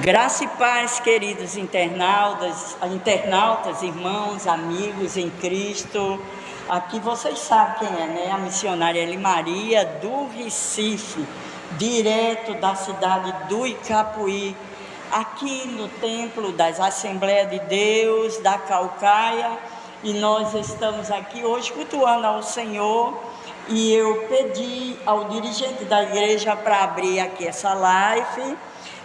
Graça e paz, queridos internautas, irmãos, amigos em Cristo. Aqui vocês sabem quem é, né? A missionária Eli Maria do Recife, direto da cidade do Icapuí, aqui no Templo das Assembleias de Deus, da Caucaia. E nós estamos aqui hoje cultuando ao Senhor. E eu pedi ao dirigente da igreja para abrir aqui essa live.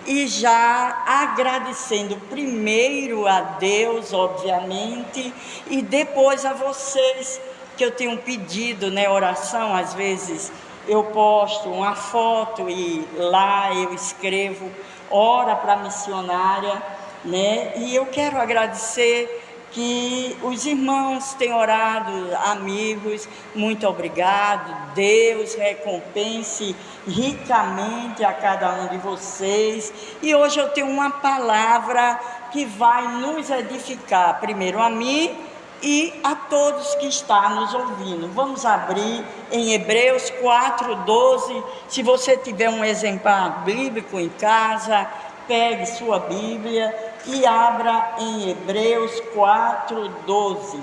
E já agradecendo primeiro a Deus, obviamente, e depois a vocês, que eu tenho pedido, né, oração. Às vezes eu posto uma foto e lá eu escrevo, ora para a missionária, né, e eu quero agradecer que os irmãos têm orado, amigos, muito obrigado. Deus recompense ricamente a cada um de vocês. E hoje eu tenho uma palavra que vai nos edificar, primeiro a mim e a todos que estão nos ouvindo. Vamos abrir em Hebreus 4:12. Se você tiver um exemplar bíblico em casa, pegue sua Bíblia e abra em Hebreus 4:12.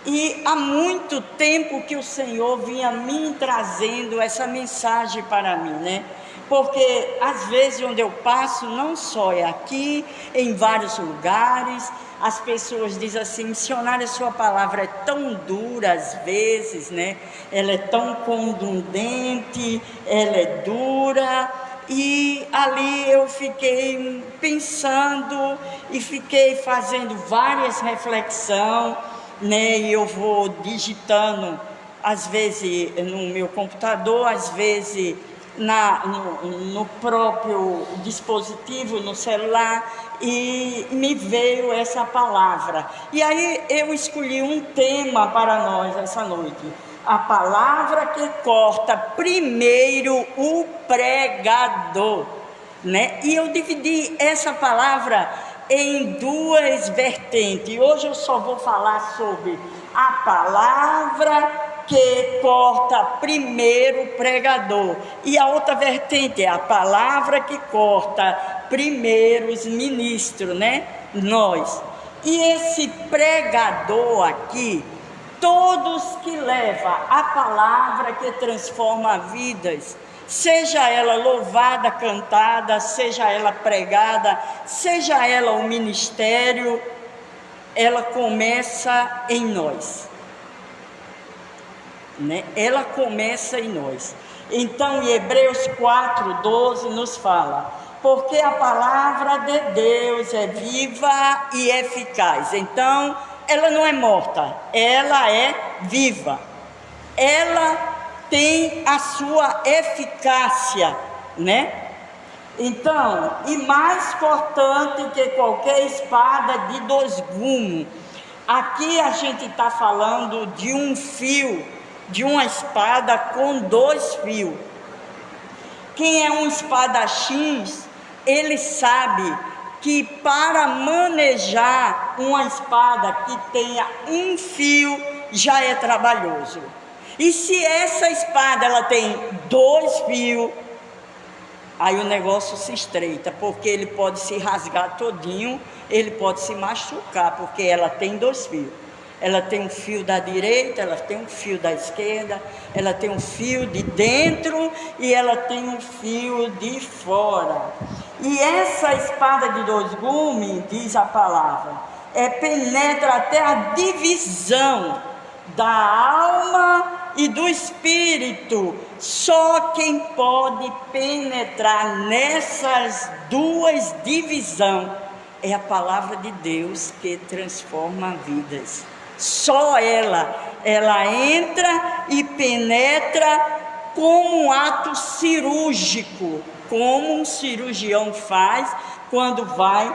E há muito tempo que o Senhor vinha me trazendo essa mensagem para mim, né? Porque às vezes onde eu passo, não só é aqui, em vários lugares, as pessoas dizem assim: missionária, sua palavra é tão dura às vezes, né? Ela é tão contundente, ela é dura. E ali eu fiquei pensando e fiquei fazendo várias reflexões, né? E eu vou digitando, às vezes no meu computador, às vezes no próprio dispositivo, no celular, e me veio essa palavra. E aí eu escolhi um tema para nós essa noite: a palavra que corta primeiro o pregador, né? E eu dividi essa palavra em duas vertentes. Hoje eu só vou falar sobre a palavra que corta primeiro o pregador, e a outra vertente é a palavra que corta primeiro os ministros, né? Nós. E esse pregador aqui, todos que levam a palavra que transforma vidas, seja ela louvada, cantada, seja ela pregada, seja ela o ministério, ela começa em nós, né? Ela começa em nós. Então, em Hebreus 4:12 nos fala: porque a palavra de Deus é viva e eficaz. Então, ela não é morta, ela é viva. Ela tem a sua eficácia, né? Então, e mais cortante que qualquer espada de 2 gumes. Aqui a gente está falando de um fio, de uma espada com 2 fios. Quem é um espadachim, ele sabe que para manejar uma espada que tenha um fio já é trabalhoso. E se essa espada ela tem 2 fios, aí o negócio se estreita, porque ele pode se rasgar todinho, ele pode se machucar, porque ela tem 2 fios. Ela tem um fio da direita, ela tem um fio da esquerda, ela tem um fio de dentro e ela tem um fio de fora. E essa espada de 2 gumes, diz a palavra, penetra até a divisão da alma e do espírito. Só quem pode penetrar nessas 2 divisões é a palavra de Deus, que transforma vidas. Só ela entra e penetra como um ato cirúrgico, como um cirurgião faz quando vai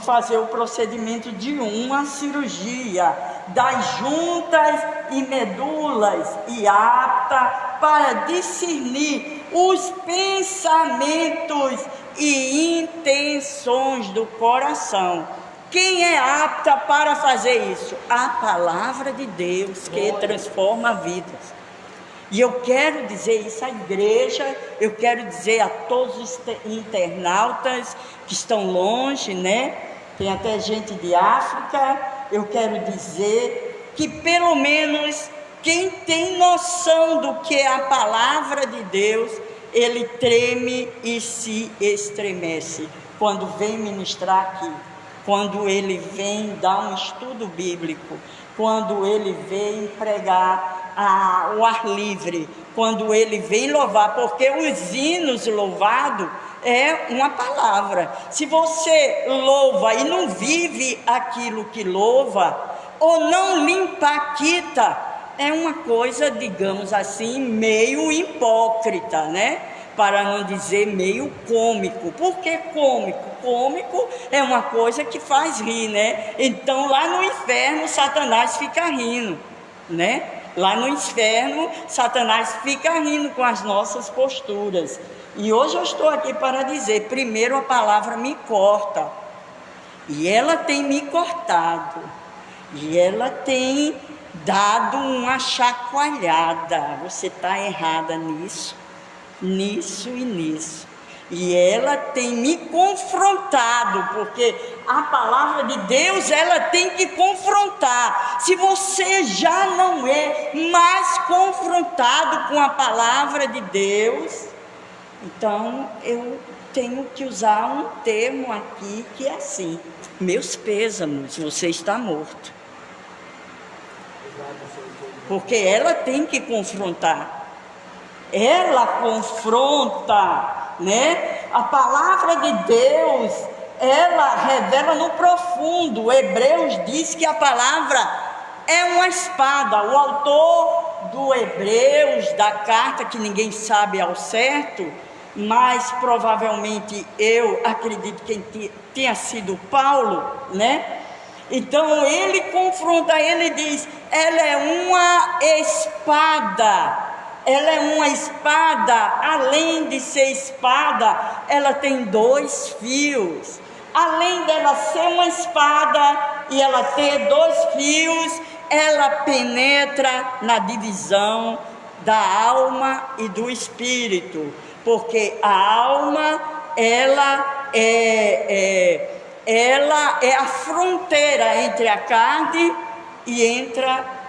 fazer o procedimento de uma cirurgia, das juntas e medulas, e apta para discernir os pensamentos e intenções do coração. Quem é apta para fazer isso? A palavra de Deus, que transforma vidas. E eu quero dizer isso à igreja, eu quero dizer a todos os internautas que estão longe, né? Tem até gente de África. Eu quero dizer que pelo menos quem tem noção do que é a palavra de Deus, ele treme e se estremece quando vem ministrar aqui, quando ele vem dar um estudo bíblico, quando ele vem pregar o ar livre, quando ele vem louvar, porque os hinos louvados é uma palavra. Se você louva e não vive aquilo que louva, ou não lhe impacta, é uma coisa, digamos assim, meio hipócrita, né? Para não dizer meio cômico. Por que cômico? Cômico é uma coisa que faz rir, né? Então lá no inferno Satanás fica rindo, né? Lá no inferno Satanás fica rindo com as nossas posturas. E hoje eu estou aqui para dizer, primeiro a palavra me corta, e ela tem me cortado, e ela tem dado uma chacoalhada. Você está errada nisso, nisso e nisso. E ela tem me confrontado, porque a palavra de Deus, ela tem que confrontar. Se você já não é mais confrontado com a palavra de Deus, então eu tenho que usar um termo aqui que é assim: meus pêsames, você está morto. Porque ela tem que confrontar. Ela confronta, né? A palavra de Deus, ela revela no profundo. Hebreus diz que a palavra é uma espada. O autor do Hebreus, da carta, que ninguém sabe ao certo, mas provavelmente eu acredito que tenha sido Paulo, né? Então ele confronta, ele diz: ela é uma espada. Ela é uma espada, além de ser espada, ela tem 2 fios. Além dela ser uma espada e ela ter 2 fios, ela penetra na divisão da alma e do espírito, porque a alma, ela é a fronteira entre a carne e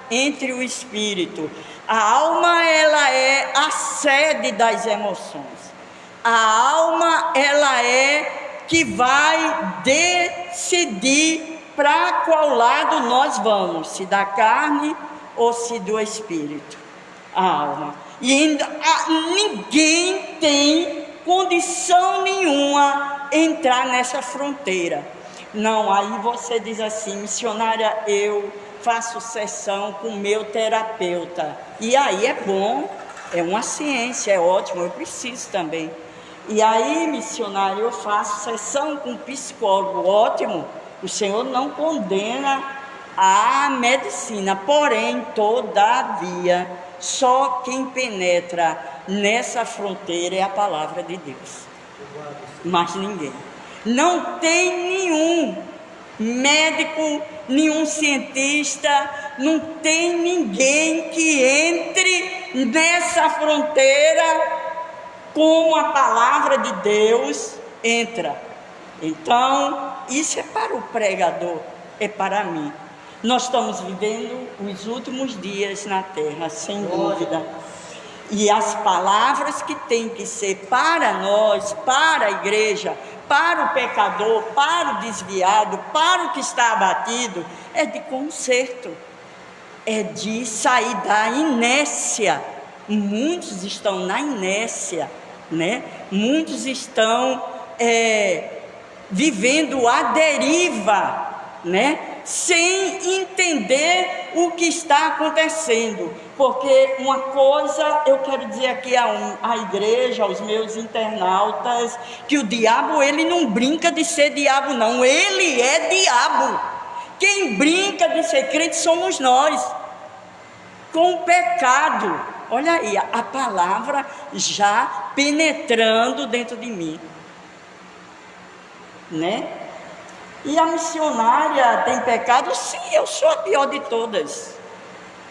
entre o espírito. A alma, ela é a sede das emoções. A alma, ela é que vai decidir para qual lado nós vamos, se da carne ou se do espírito. A alma. E ainda ninguém tem condição nenhuma entrar nessa fronteira. Não, aí você diz assim: missionária, eu faço sessão com meu terapeuta. E aí é bom, é uma ciência, é ótimo, eu preciso também. E aí, missionária, eu faço sessão com psicólogo, ótimo. O Senhor não condena a medicina, porém, todavia, só quem penetra nessa fronteira é a palavra de Deus. Mas ninguém. Não tem nenhum médico, nenhum cientista, não tem ninguém que entre nessa fronteira como a palavra de Deus entra. Então, isso é para o pregador, é para mim. Nós estamos vivendo os últimos dias na terra, sem dúvida. E as palavras que têm que ser para nós, para a igreja, para o pecador, para o desviado, para o que está abatido, é de conserto, é de sair da inércia. Muitos estão na inércia, né? Muitos estão vivendo a deriva, né? Sem entender o que está acontecendo. Porque uma coisa eu quero dizer aqui à igreja, aos meus internautas, que o diabo, ele não brinca de ser diabo não, ele é diabo. Quem brinca de ser crente somos nós, com o pecado. Olha aí, a palavra já penetrando dentro de mim, né? E a missionária tem pecado? Sim, eu sou a pior de todas.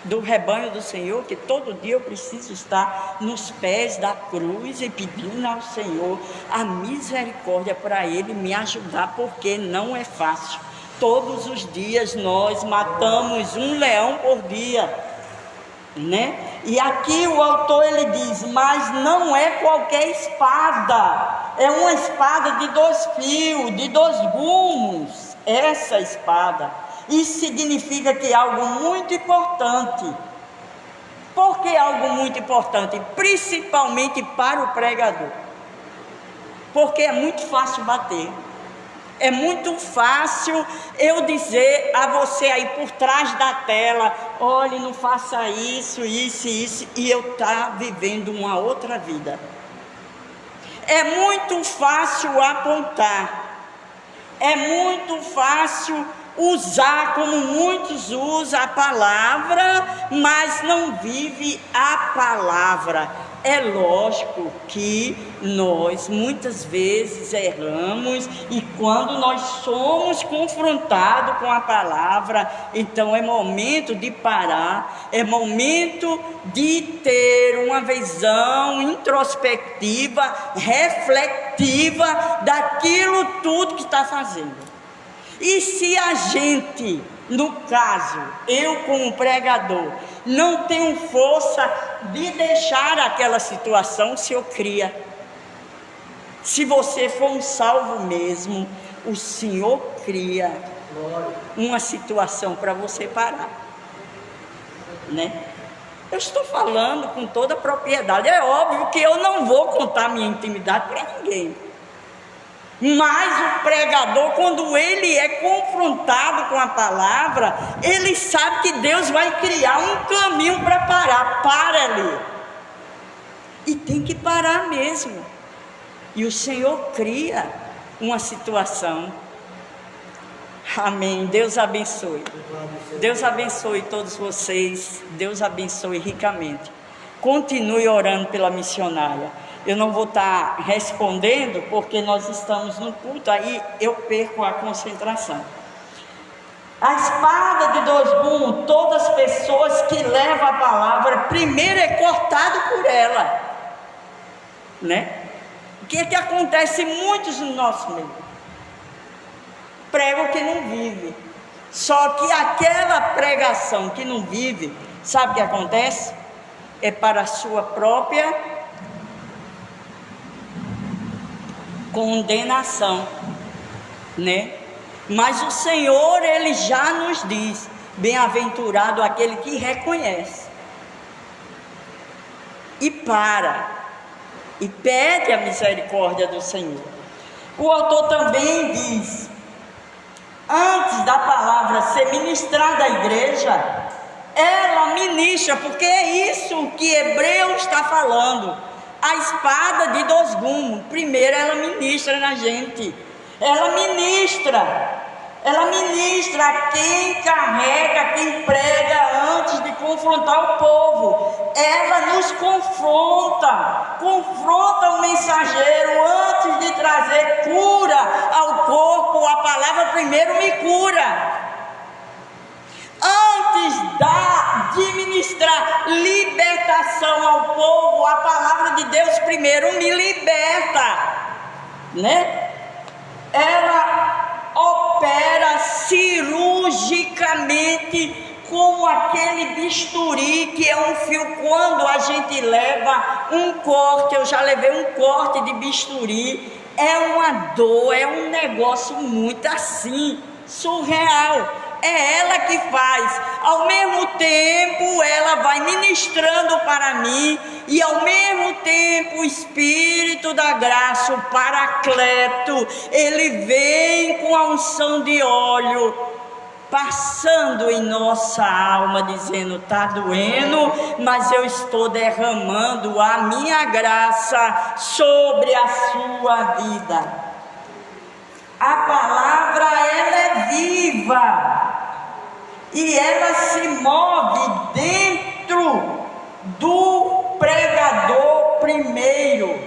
do rebanho do Senhor, que todo dia eu preciso estar nos pés da cruz e pedindo ao Senhor a misericórdia para Ele me ajudar, porque não é fácil. Todos os dias nós matamos um leão por dia, né? E aqui o autor ele diz, mas não é qualquer espada, é uma espada de 2 fios, de 2 gumes, essa espada. Isso significa que é algo muito importante. Por que algo muito importante? Principalmente para o pregador. Porque é muito fácil bater. É muito fácil eu dizer a você aí por trás da tela, olhe, não faça isso, isso e isso, e eu estar vivendo uma outra vida. É muito fácil apontar. É muito fácil usar, como muitos usam a palavra, mas não vive a palavra. É lógico que nós muitas vezes erramos, e quando nós somos confrontados com a palavra, então é momento de parar, é momento de ter uma visão introspectiva, reflexiva daquilo tudo que está fazendo. E se a gente, no caso, eu como pregador, não tenho força de deixar aquela situação, se eu cria. Se você for um salvo mesmo, o Senhor cria uma situação para você parar, né? Eu estou falando com toda a propriedade. É óbvio que eu não vou contar minha intimidade para ninguém. Mas o pregador, quando ele é confrontado com a palavra, ele sabe que Deus vai criar um caminho para parar. Para ali. E tem que parar mesmo. E o Senhor cria uma situação. Amém. Deus abençoe. Deus abençoe todos vocês. Deus abençoe ricamente. Continue orando pela missionária. Eu não vou estar respondendo, porque nós estamos no culto, aí eu perco a concentração. A espada de 2 gumes, todas as pessoas que levam a palavra, primeiro é cortado por ela, né? O que é que acontece muitos no nosso meio? Pregam que não vive. Só que aquela pregação que não vive, sabe o que acontece? É para a sua própria condenação, né? Mas o Senhor, Ele já nos diz, bem-aventurado aquele que reconhece e para, e pede a misericórdia do Senhor. O autor também diz, antes da palavra ser ministrada à igreja, ela ministra, porque é isso que Hebreus está falando. A espada de 2 gumes, primeiro ela ministra na gente, ela ministra a quem carrega, quem prega antes de confrontar o povo. Ela nos confronta o mensageiro antes de trazer cura ao corpo. A palavra primeiro me cura. Antes de ministrar libertação ao povo, a palavra de Deus primeiro me liberta, né? Ela opera cirurgicamente como aquele bisturi que é um fio. Quando a gente leva um corte, eu já levei um corte de bisturi, é uma dor, é um negócio muito assim, surreal. É ela que faz, ao mesmo tempo ela vai ministrando para mim, e ao mesmo tempo o Espírito da graça, o Paracleto, ele vem com a unção de óleo, passando em nossa alma, dizendo, está doendo, mas eu estou derramando a minha graça sobre a sua vida. A palavra, ela é viva, e ela se move dentro do pregador primeiro.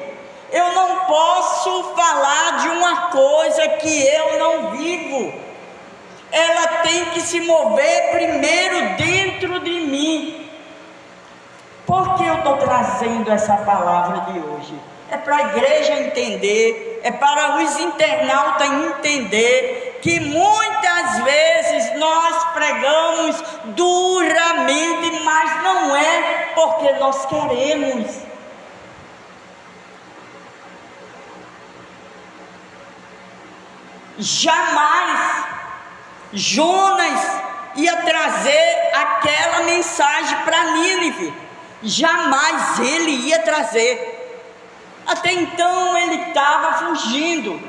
Eu não posso falar de uma coisa que eu não vivo. ela tem que se mover primeiro dentro de mim. Por que eu estou trazendo essa palavra de hoje? É para a igreja entender, é para os internautas entender que muitas vezes nós pregamos duramente, mas não é porque nós queremos. Jamais Jonas ia trazer aquela mensagem para Nínive. Jamais ele ia trazer. Até então ele estava fugindo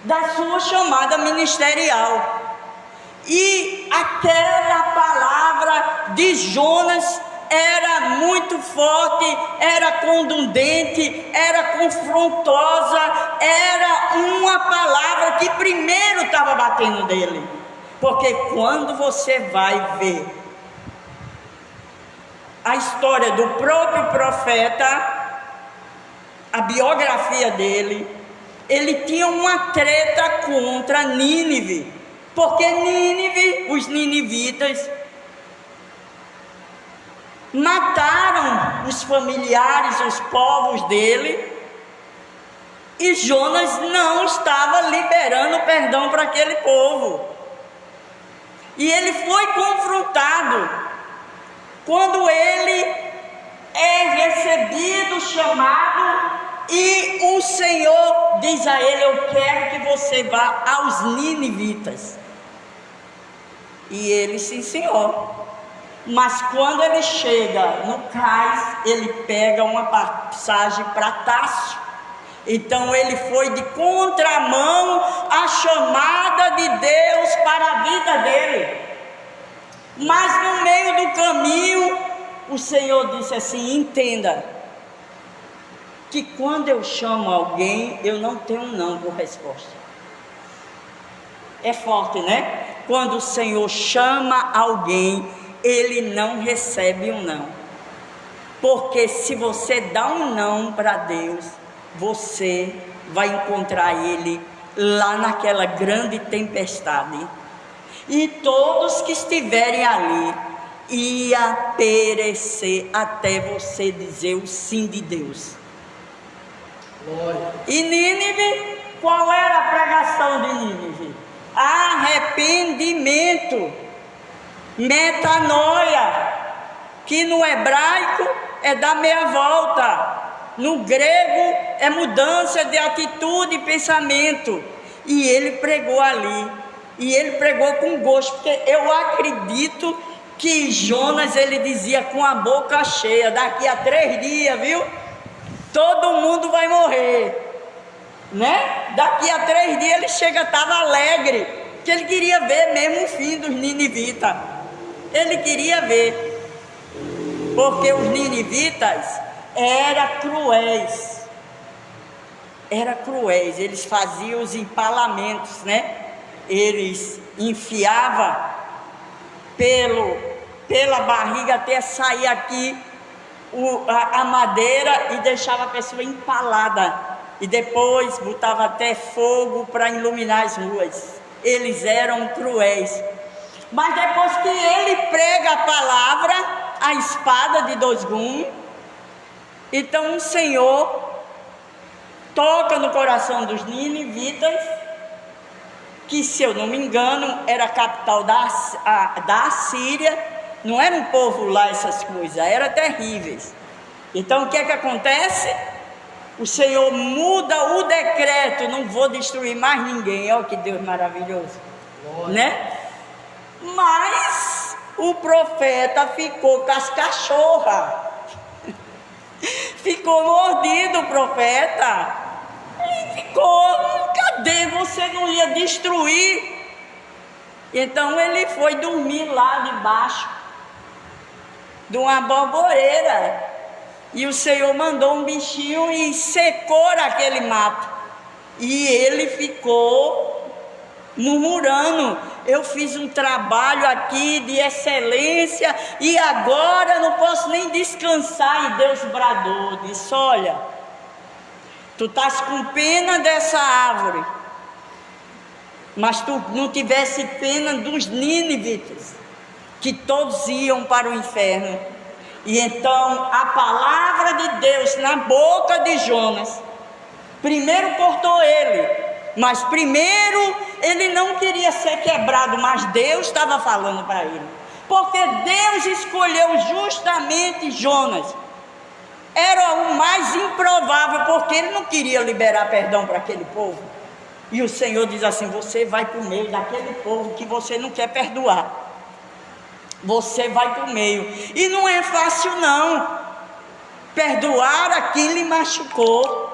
da sua chamada ministerial. E aquela palavra de Jonas era muito forte, era contundente, era confrontosa, era uma palavra que primeiro estava batendo nele. Porque quando você vai ver a história do próprio profeta, a biografia dele, ele tinha uma treta contra Nínive, porque Nínive, os ninivitas, mataram os familiares, os povos dele, e Jonas não estava liberando perdão para aquele povo. E ele foi confrontado quando ele é recebido, chamado, e o Senhor diz a ele: eu quero que você vá aos ninivitas. E ele, sim, Senhor. Mas quando ele chega no cais, ele pega uma passagem para Tarso. Então ele foi de contramão à chamada de Deus para a vida dele. Mas no meio do caminho, o Senhor disse assim: entenda que quando eu chamo alguém, eu não tenho não por resposta. É forte, né? Quando o Senhor chama alguém, Ele não recebe um não. Porque se você dá um não para Deus, você vai encontrar Ele lá naquela grande tempestade. E todos que estiverem ali ia perecer até você dizer o sim de Deus. Glória. E Nínive, qual era a pregação de Nínive? Arrependimento, metanoia, que no hebraico é dar meia volta, no grego é mudança de atitude e pensamento. E ele pregou ali, e ele pregou com gosto, porque eu acredito que Jonas, ele dizia com a boca cheia: daqui a 3 dias, viu, todo mundo vai morrer, né? Daqui a 3 dias ele chega, estava alegre, que ele queria ver mesmo o fim dos ninivitas. Ele queria ver, porque os ninivitas eram cruéis, eles faziam os empalamentos, né? Eles enfiavam pela barriga até sair aqui a madeira e deixava a pessoa empalada, e depois botava até fogo para iluminar as ruas. Eles eram cruéis. Mas depois que ele prega a palavra, a espada de 2 gumes, então o Senhor toca no coração dos ninivitas, que, se eu não me engano, era a capital da Assíria. Não era um povo lá essas coisas, eram terríveis. Então o que é que acontece? O Senhor muda o decreto: não vou destruir mais ninguém. Olha que Deus maravilhoso, né? Mas o profeta ficou com as cachorras, ficou mordido o profeta, e ficou: cadê? Você não ia destruir? Então ele foi dormir lá debaixo de uma borboreira, e o Senhor mandou um bichinho e secou aquele mato, e ele ficou murmurando: eu fiz um trabalho aqui de excelência e agora não posso nem descansar. E Deus bradou, disse: olha, tu estás com pena dessa árvore, mas tu não tivesse pena dos nínivitas, que todos iam para o inferno. E então a palavra de Deus na boca de Jonas, primeiro cortou ele, mas primeiro ele não queria ser quebrado, mas Deus estava falando para ele, porque Deus escolheu justamente Jonas. Era o mais improvável, porque ele não queria liberar perdão para aquele povo. E o Senhor diz assim: você vai para o meio daquele povo que você não quer perdoar. Você vai para o meio. E não é fácil não, perdoar a quem lhe machucou.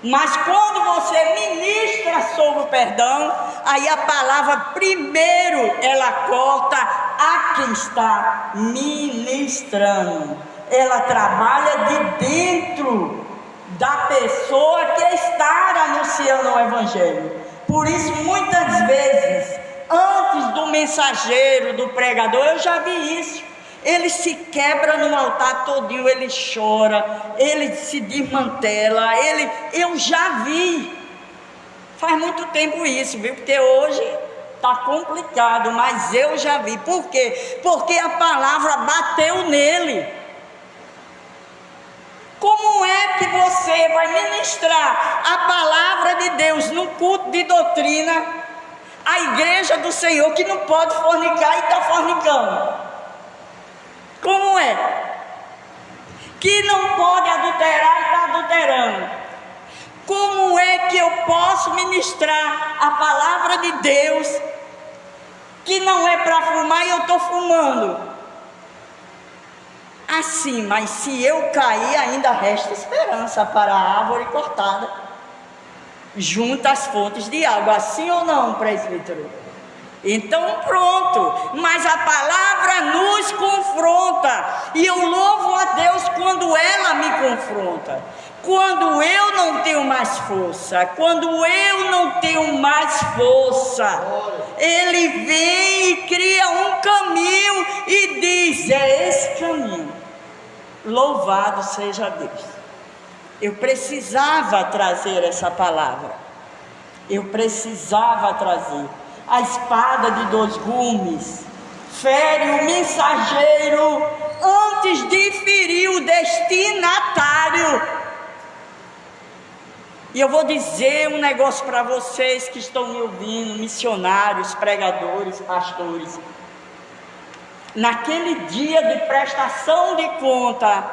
Mas quando você ministra sobre o perdão, aí a palavra primeiro ela corta a quem está ministrando. Ela trabalha de dentro da pessoa que está anunciando o Evangelho. Por isso, muitas vezes, antes do mensageiro, do pregador, eu já vi isso. Ele se quebra no altar todinho, ele chora, ele se desmantela, eu já vi. Faz muito tempo isso, viu? Porque hoje está complicado, mas eu já vi. Por quê? Porque a palavra bateu nele. Como é que você vai ministrar a palavra de Deus no culto de doutrina, a igreja do Senhor que não pode fornicar e está fornicando? Como é? Que não pode adulterar e está adulterando? Como é que eu posso ministrar a palavra de Deus que não é para fumar e eu estou fumando? Assim, mas se eu cair, ainda resta esperança para a árvore cortada junto às fontes de água. Assim ou não, presbítero? Então pronto, mas a palavra nos confronta, e eu louvo a Deus quando ela me confronta. Quando eu não tenho mais força, Ele vem e cria um caminho e diz: é esse caminho. Louvado seja Deus. Eu precisava trazer essa palavra. A espada de 2 gumes fere o mensageiro antes de ferir o destinatário. E eu vou dizer um negócio para vocês que estão me ouvindo, missionários, pregadores, pastores. Naquele dia de prestação de conta,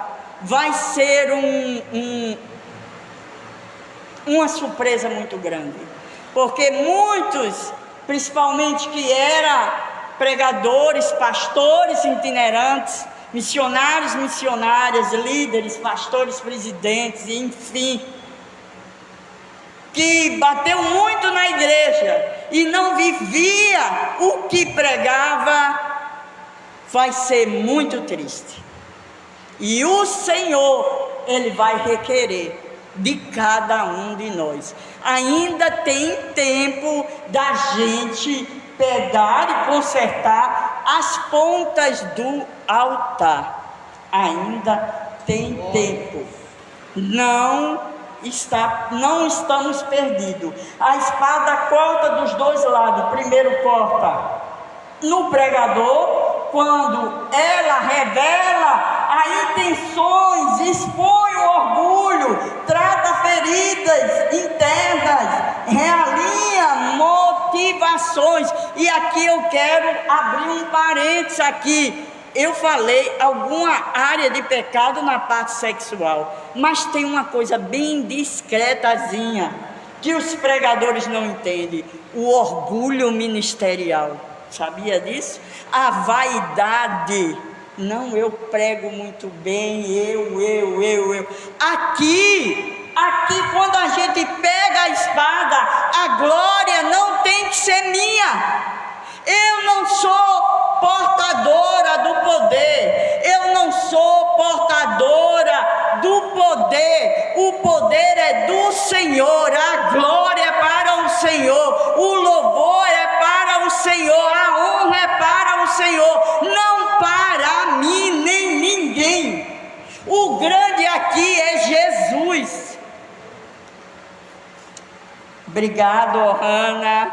vai ser uma surpresa muito grande. Porque muitos, principalmente que eram pregadores, pastores itinerantes, missionários, missionárias, líderes, pastores, presidentes, enfim, que bateu muito na igreja e não vivia o que pregava, vai ser muito triste. E o Senhor, Ele vai requerer de cada um de nós. Ainda tem tempo da gente pegar e consertar as pontas do altar. Ainda tem tempo. Não estamos perdidos. A espada corta dos 2 lados. Primeiro corta no pregador, quando ela revela as intenções, expõe o orgulho, trata feridas internas, realinha motivações. E aqui eu quero abrir um parênteses aqui. Eu falei alguma área de pecado na parte sexual, mas tem uma coisa bem discretazinha que os pregadores não entendem: o orgulho ministerial. Sabia disso? A vaidade. Não, eu prego muito bem, eu. Aqui, quando a gente pega a espada, a glória não tem que ser minha. Eu não sou portadora do poder. O poder é do Senhor. A glória é para o Senhor. O louvor é para o Senhor. A honra é para o Senhor. Não para mim nem ninguém. O grande aqui é Jesus. Obrigado, Ana.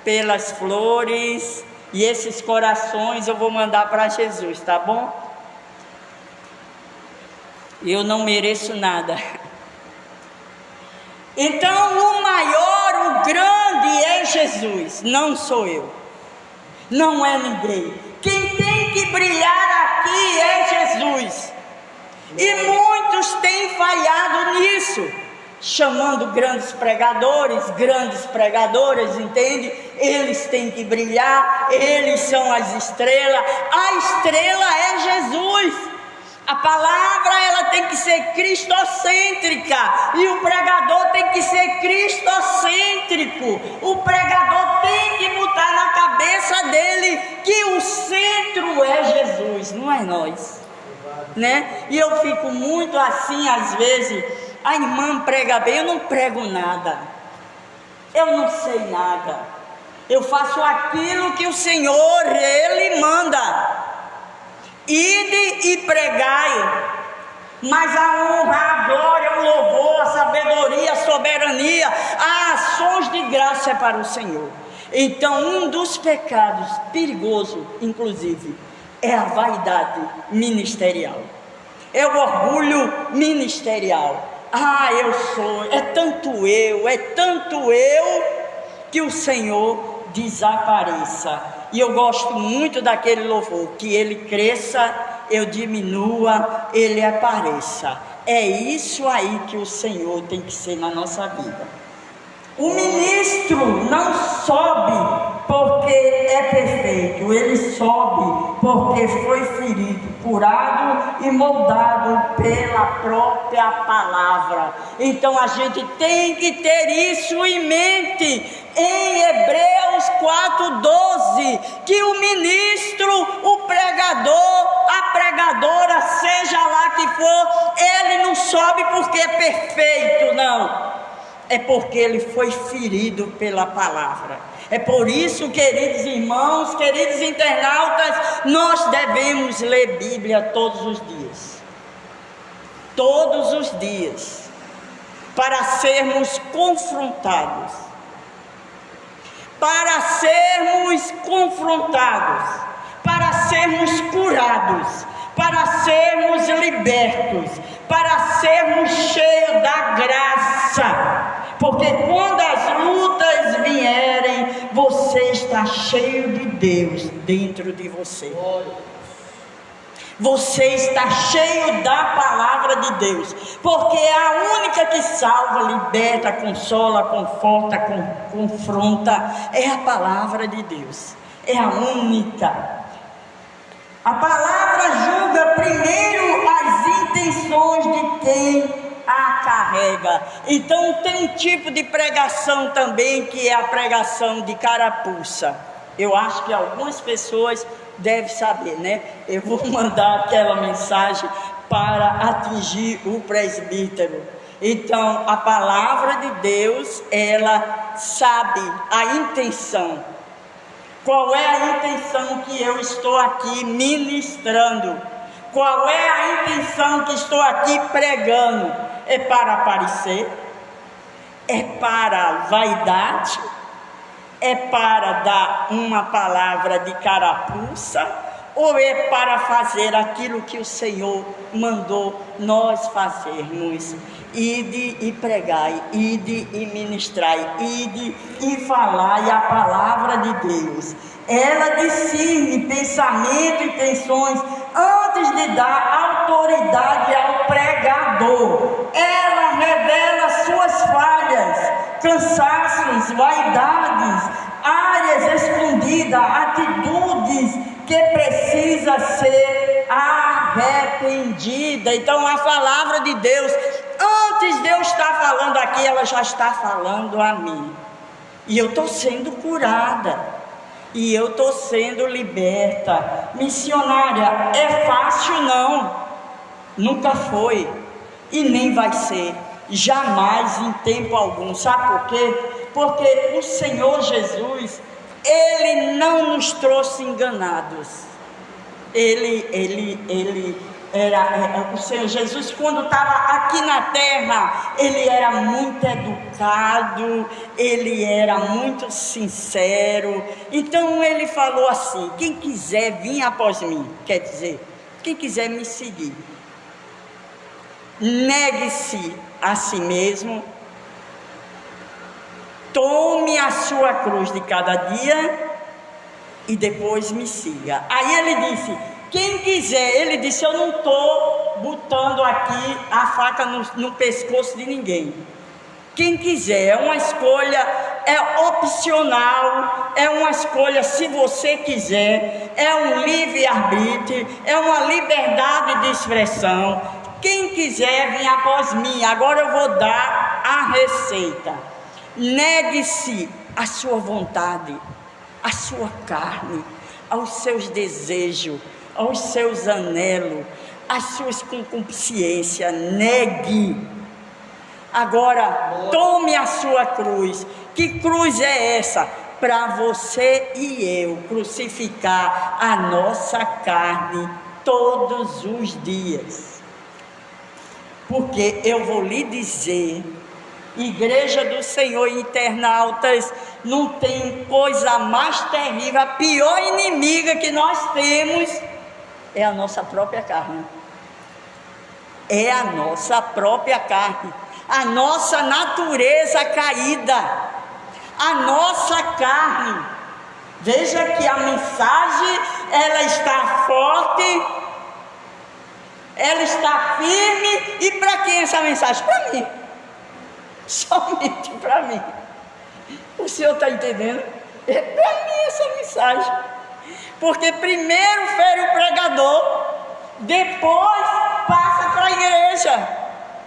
pelas flores, e esses corações eu vou mandar para Jesus, tá bom? Eu não mereço nada. Então o maior, o grande é Jesus, não sou eu, não é ninguém. Quem tem que brilhar aqui é Jesus. E muitos têm falhado nisso, chamando grandes pregadoras, entende? Eles têm que brilhar, eles são as estrelas. A estrela é Jesus. A palavra, ela tem que ser cristocêntrica, e o pregador tem que ser cristocêntrico. O pregador tem que botar na cabeça dele que o centro é Jesus, não é nós, né? E eu fico muito assim, às vezes, a irmã prega bem, eu não prego nada, eu não sei nada, eu faço aquilo que o Senhor, Ele manda. Ide e pregai, mas a honra, a glória, o louvor, a sabedoria, a soberania, as ações de graça é para o Senhor. Então, um dos pecados perigosos, inclusive, é a vaidade ministerial, é o orgulho ministerial. Eu sou, é tanto eu, que o Senhor desapareça. E eu gosto muito daquele louvor, que ele cresça, eu diminua, ele apareça. É isso aí que o Senhor tem que ser na nossa vida. O ministro não sobe porque é perfeito, ele sobe porque foi ferido, curado e moldado pela própria palavra. Então a gente tem que ter isso em mente. Em Hebreus 4:12, que o ministro, o pregador, a pregadora, seja lá que for, ele não sobe porque é perfeito, não. É porque ele foi ferido pela palavra. É por isso, queridos irmãos, queridos internautas, nós devemos ler Bíblia todos os dias. Todos os dias. Para sermos confrontados. Para sermos confrontados. Para sermos curados. Para sermos libertos. Para sermos cheios da graça. Porque quando as lutas vierem, você está cheio de Deus dentro de você. Você está cheio da palavra de Deus. Porque é a única que salva, liberta, consola, conforta, confronta. É a palavra de Deus. É a única. A palavra julga primeiro as intenções de quem a carrega. Então tem um tipo de pregação também, que é a pregação de carapuça. Eu acho que algumas pessoas devem saber, né? Eu vou mandar aquela mensagem para atingir o presbítero. Então a palavra de Deus, ela sabe a intenção. Qual é a intenção que eu estou aqui ministrando? Qual é a intenção que estou aqui pregando? É para aparecer? É para vaidade? É para dar uma palavra de carapuça? Ou é para fazer aquilo que o Senhor mandou nós fazermos? Ide e pregai, ide e ministrai, ide e falai a palavra de Deus. Ela discerne pensamento e intenções antes de dar autoridade ao pregador. Ela revela suas falhas, cansaços, vaidades, áreas escondidas, atitudes que precisa ser arrependida. Então a palavra de Deus, antes de eu estar falando aqui, ela já está falando a mim. E eu estou sendo curada. E eu estou sendo liberta. Missionária, é fácil? Não. Nunca foi. E nem vai ser. Jamais, em tempo algum. Sabe por quê? Porque o Senhor Jesus, Ele não nos trouxe enganados. Ele o Senhor Jesus, quando estava aqui na terra, ele era muito educado, ele era muito sincero. Então ele falou assim: quem quiser vir após mim, quer dizer, quem quiser me seguir, negue-se a si mesmo, tome a sua cruz de cada dia e depois me siga. Aí ele disse: quem quiser, ele disse: eu não estou botando aqui a faca no pescoço de ninguém. Quem quiser, é uma escolha, é opcional, é uma escolha se você quiser, é um livre-arbítrio, é uma liberdade de expressão. Quem quiser, vem após mim. Agora eu vou dar a receita. Negue-se a sua vontade, a sua carne, aos seus desejos, aos seus anelos, às suas concupiscências. Negue. Agora tome a sua cruz. Que cruz é essa? Para você e eu crucificar a nossa carne todos os dias. Porque eu vou lhe dizer, Igreja do Senhor, internautas, não tem coisa mais terrível, a pior inimiga que nós temos é a nossa própria carne. É a nossa própria carne, a nossa natureza caída, a nossa carne. Veja que a mensagem, ela está forte, ela está firme. E para quem essa mensagem? Para mim, somente para mim. O senhor está entendendo? É para mim essa mensagem, porque primeiro fere o pregador, depois passa para a igreja,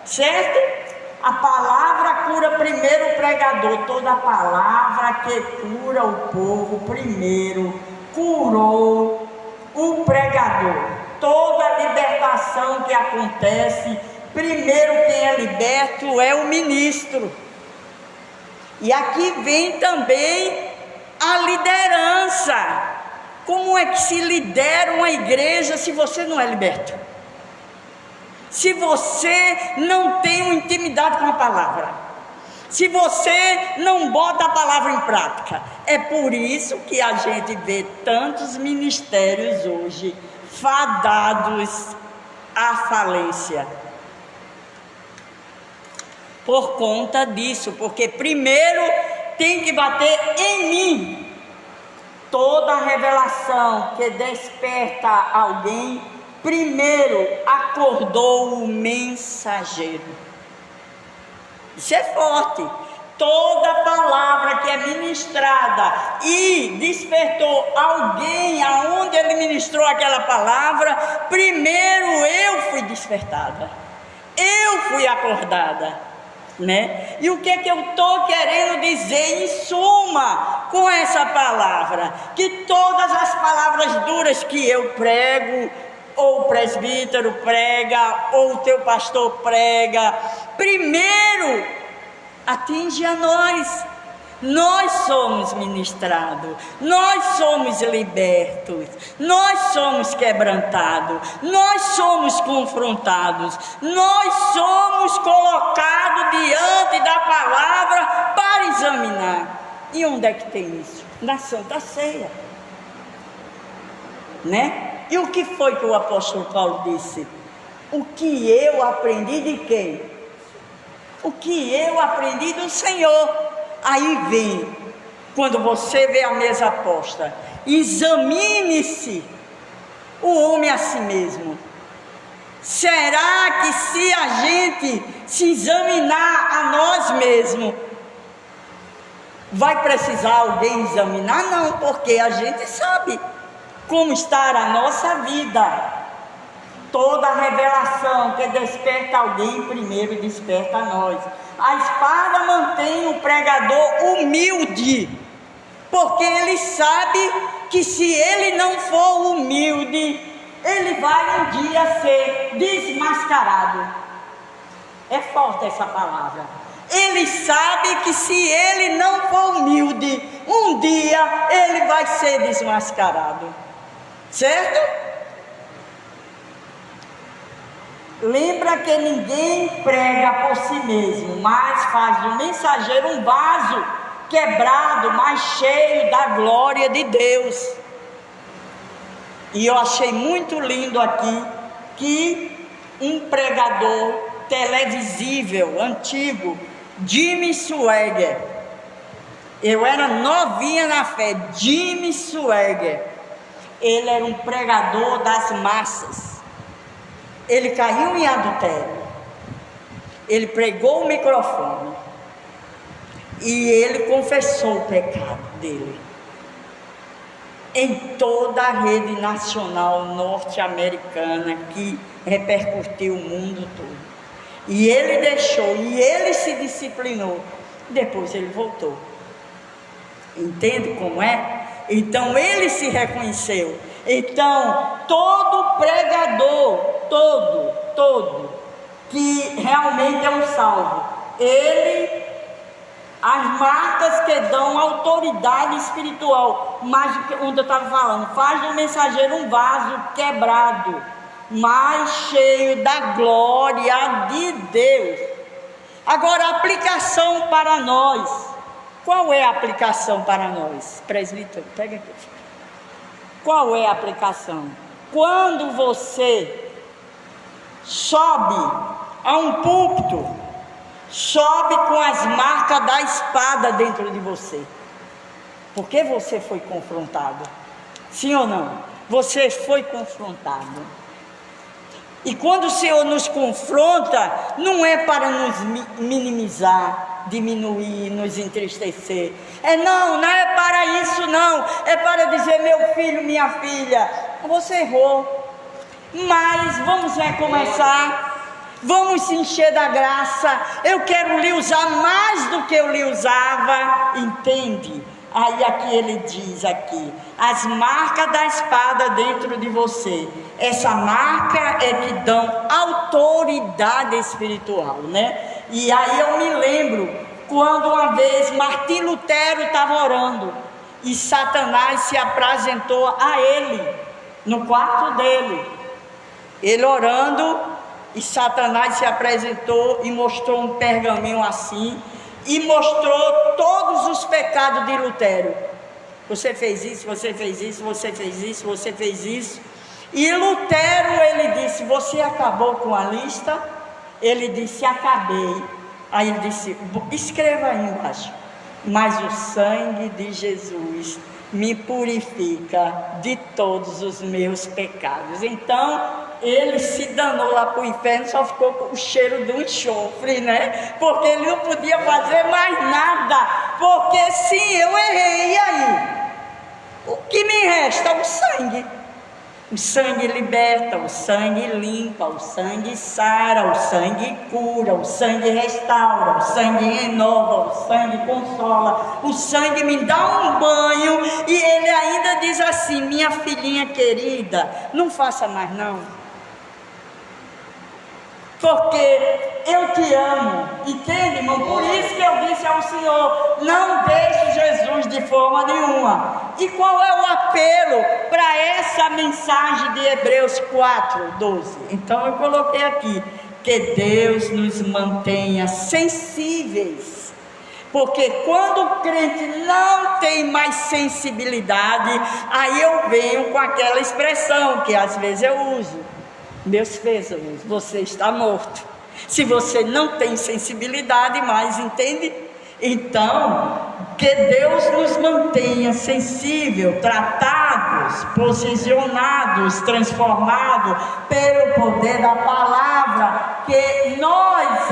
certo? A palavra cura primeiro o pregador. Toda palavra que cura o povo primeiro curou o pregador. Toda libertação que acontece, primeiro quem é liberto é o ministro. E aqui vem também a liderança. Como é que se lidera uma igreja se você não é liberto? Se você não tem uma intimidade com a palavra, se você não bota a palavra em prática. É por isso que a gente vê tantos ministérios hoje fadados à falência. Por conta disso, porque primeiro tem que bater em mim. Toda revelação que desperta alguém, primeiro acordou o mensageiro. Isso é forte. Toda palavra que é ministrada e despertou alguém aonde ele ministrou aquela palavra, primeiro eu fui despertada, eu fui acordada, né? E o que é que eu estou querendo dizer em suma com essa palavra? Que todas as palavras duras que eu prego, ou o presbítero prega, ou o teu pastor prega, primeiro atinge a nós. Nós somos ministrados, nós somos libertos, nós somos quebrantados, nós somos confrontados, nós somos colocados diante da palavra para examinar. E onde é que tem isso? Na Santa Ceia, né? E o que foi que o apóstolo Paulo disse? O que eu aprendi de quem? O que eu aprendi do Senhor. Aí vem, quando você vê a mesa posta, examine-se o homem a si mesmo. Será que se a gente se examinar a nós mesmos, vai precisar alguém examinar? Não, porque a gente sabe como está a nossa vida. Toda revelação que desperta alguém, primeiro desperta a nós. A espada mantém o pregador humilde, porque ele sabe que se ele não for humilde, ele vai um dia ser desmascarado. É forte essa palavra. Ele sabe que se ele não for humilde, um dia ele vai ser desmascarado, certo? Lembra que ninguém prega por si mesmo, mas faz do mensageiro um vaso quebrado, mas cheio da glória de Deus. E eu achei muito lindo aqui que um pregador televisível, antigo, Jimmy Swaggart, eu era novinha na fé, Jimmy Swaggart, ele era um pregador das massas, ele caiu em adultério, ele pregou o microfone, e ele confessou o pecado dele, em toda a rede nacional norte-americana, que repercutiu o mundo todo, e ele deixou, e ele se disciplinou, depois ele voltou. Entende como é? Então ele se reconheceu. Então todo pregador, todo que realmente é um salvo, ele, as marcas que dão autoridade espiritual, mas onde eu estava falando, faz do mensageiro um vaso quebrado, mas cheio da glória de Deus. Agora a aplicação para nós. Qual é a aplicação para nós? Presbítero, pega aqui. Qual é a aplicação? Quando você sobe a um púlpito, sobe com as marcas da espada dentro de você, porque você foi confrontado, sim ou não? Você foi confrontado. E quando o Senhor nos confronta, não é para nos minimizar, diminuir, nos entristecer. Não é para isso não. É para dizer, meu filho, minha filha, você errou, mas vamos recomeçar, vamos se encher da graça. Eu quero lhe usar mais do que eu lhe usava, entende? Aí aqui ele diz aqui, as marcas da espada dentro de você, essa marca é que dão autoridade espiritual, né? E aí eu me lembro, quando uma vez Martim Lutero estava orando, e Satanás se apresentou a ele, no quarto dele, ele orando, e Satanás se apresentou e mostrou um pergaminho assim, e mostrou todos os pecados de Lutero. Você fez isso, você fez isso, você fez isso, você fez isso. E Lutero, ele disse, você acabou com a lista? Ele disse, acabei. Aí ele disse, escreva aí embaixo, mas o sangue de Jesus me purifica de todos os meus pecados. Então ele se danou lá para o inferno, só ficou com o cheiro do enxofre, né? Porque ele não podia fazer mais nada, porque sim, eu errei. E aí? O que me resta? O sangue. O sangue liberta, o sangue limpa, o sangue sara, o sangue cura, o sangue restaura, o sangue renova, o sangue consola, o sangue me dá um banho. E ele ainda diz assim, minha filhinha querida, não faça mais não, porque eu te amo, entende, irmão? Por isso que eu disse ao Senhor, não deixe Jesus de forma nenhuma. E qual é o apelo para essa mensagem de Hebreus 4:12? Então eu coloquei aqui, que Deus nos mantenha sensíveis, porque quando o crente não tem mais sensibilidade, aí eu venho com aquela expressão que às vezes eu uso, meus pêsames, você está morto. Se você não tem sensibilidade mais, entende? Então, que Deus nos mantenha sensível, tratados, posicionados, transformados pelo poder da palavra que nós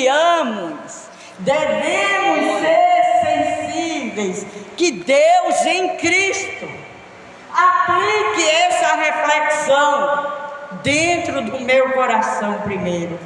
anunciamos. Devemos ser sensíveis, que Deus em Cristo aplique essa reflexão dentro do meu coração primeiro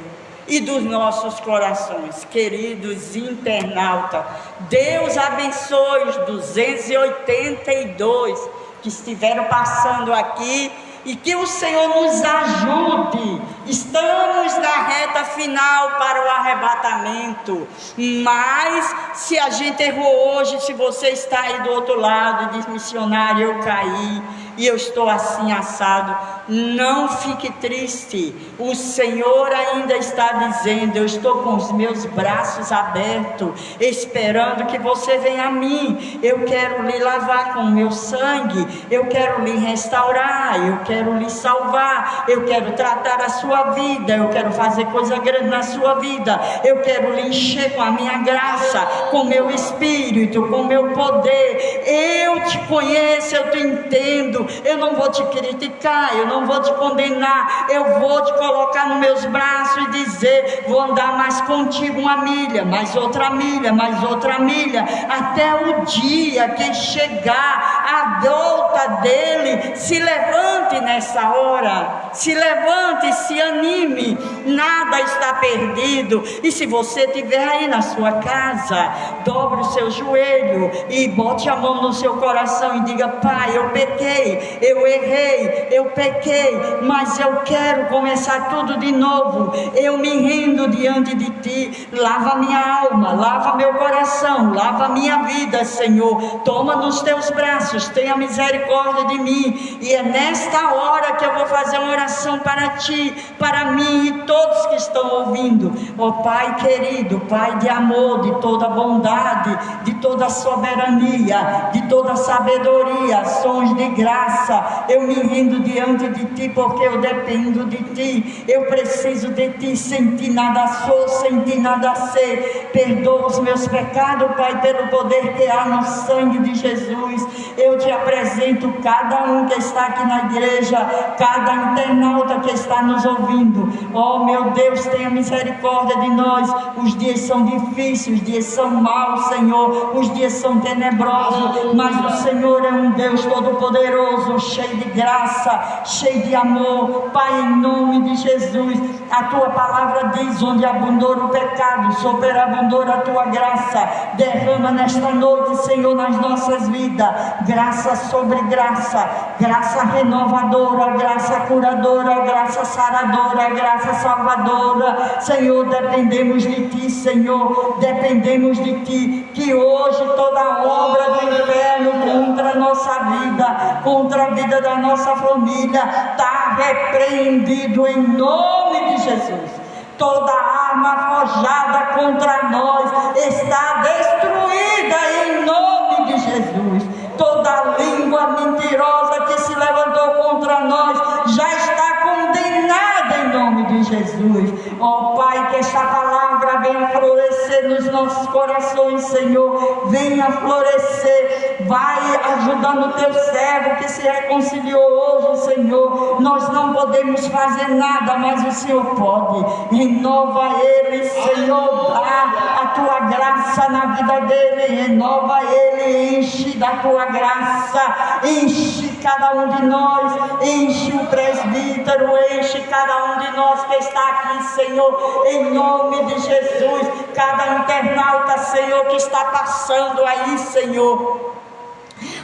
e dos nossos corações, queridos internautas. Deus abençoe os 282 que estiveram passando aqui e que o Senhor nos ajude. Estamos na reta final para o arrebatamento, mas se a gente errou hoje, se você está aí do outro lado e diz: missionário, eu caí e eu estou assim assado, não fique triste. O Senhor ainda está dizendo: eu estou com os meus braços abertos, esperando que você venha a mim. Eu quero lhe lavar com o meu sangue, eu quero lhe restaurar, eu quero lhe salvar, eu quero tratar a sua vida, eu quero fazer coisa grande na sua vida, eu quero lhe encher com a minha graça, com o meu espírito, com o meu poder. Eu te conheço, eu te entendo, eu não vou te criticar, eu não vou te condenar, eu vou te colocar nos meus braços e dizer: vou andar mais contigo uma milha, mais outra milha, mais outra milha, até o dia que chegar a volta dele. Se levante nessa hora, se levante, se anime, nada está perdido. E se você estiver aí na sua casa, dobre o seu joelho e bote a mão no seu coração e diga: Pai, eu pequei, eu errei, eu pequei, mas eu quero começar tudo de novo. Eu me rendo diante de ti. Lava minha alma, lava meu coração, lava minha vida, Senhor. Toma nos teus braços, tenha misericórdia de mim. E é nesta hora que eu vou fazer uma oração para ti, para mim e todos que estão ouvindo. Ó Pai querido, Pai de amor, de toda bondade, de toda soberania, de toda sabedoria, sons de graça, eu me rendo diante de ti, porque eu dependo de ti, eu preciso de ti. Sem ti nada sou, sem ti nada sei. Perdoa os meus pecados, Pai, pelo poder que há no sangue de Jesus. Eu te apresento cada um que está aqui na igreja, cada internauta que está nos ouvindo. Oh meu Deus, tenha misericórdia de nós. Os dias são difíceis, os dias são maus, Senhor, os dias são tenebrosos, mas o Senhor é um Deus todo-poderoso, cheio de graça, cheio de amor. Pai, em nome de Jesus, a tua palavra diz: onde abundou o pecado, superabundou a tua graça. Derrama nesta noite, Senhor, nas nossas vidas, graça sobre graça, graça renovadora, graça curadora, graça saradora, graça salvadora. Senhor, dependemos de ti, Senhor, dependemos de ti. Que hoje toda obra do inferno contra a nossa vida, contra a vida da nossa família, está repreendido em nome de Jesus. Toda arma forjada contra nós está destruída em nome de Jesus. Toda língua mentirosa que se levantou contra nós já está condenada em nome de Jesus. Ó Pai, que esta palavra venha florescer nos nossos corações, Senhor. Venha florescer. Vai ajudando o teu servo que se reconciliou hoje, Senhor. Nós não podemos fazer nada, mas o Senhor pode. Renova ele, Senhor. Dá a tua graça na vida dele. Renova ele, enche da tua graça. Enche cada um de nós. Enche o presbítero. Enche cada um de nós que está aqui, Senhor. Em nome de Jesus. Cada internauta, Senhor, que está passando aí, Senhor,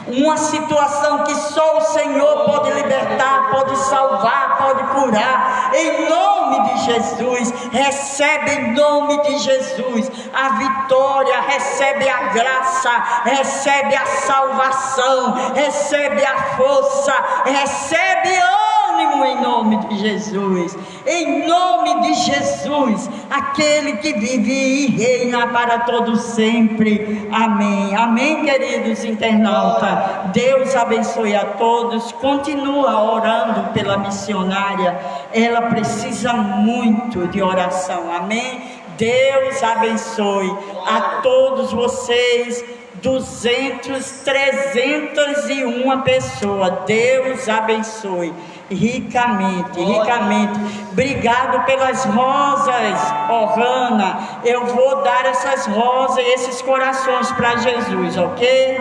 uma situação que só o Senhor pode libertar, pode salvar, pode curar. Em nome de Jesus, recebe em nome de Jesus a vitória, recebe a graça, recebe a salvação, recebe a força, recebe ânimo em nome de Jesus. Em nome de Jesus, aquele que vive e reina para todo sempre. Amém. Amém, queridos internautas. Deus abençoe a todos. Continua orando pela missionária. Ela precisa muito de oração. Amém. Deus abençoe a todos vocês. 301 pessoas. Deus abençoe ricamente, ricamente. Obrigado pelas rosas, Rana. Eu vou dar essas rosas e esses corações para Jesus, ok?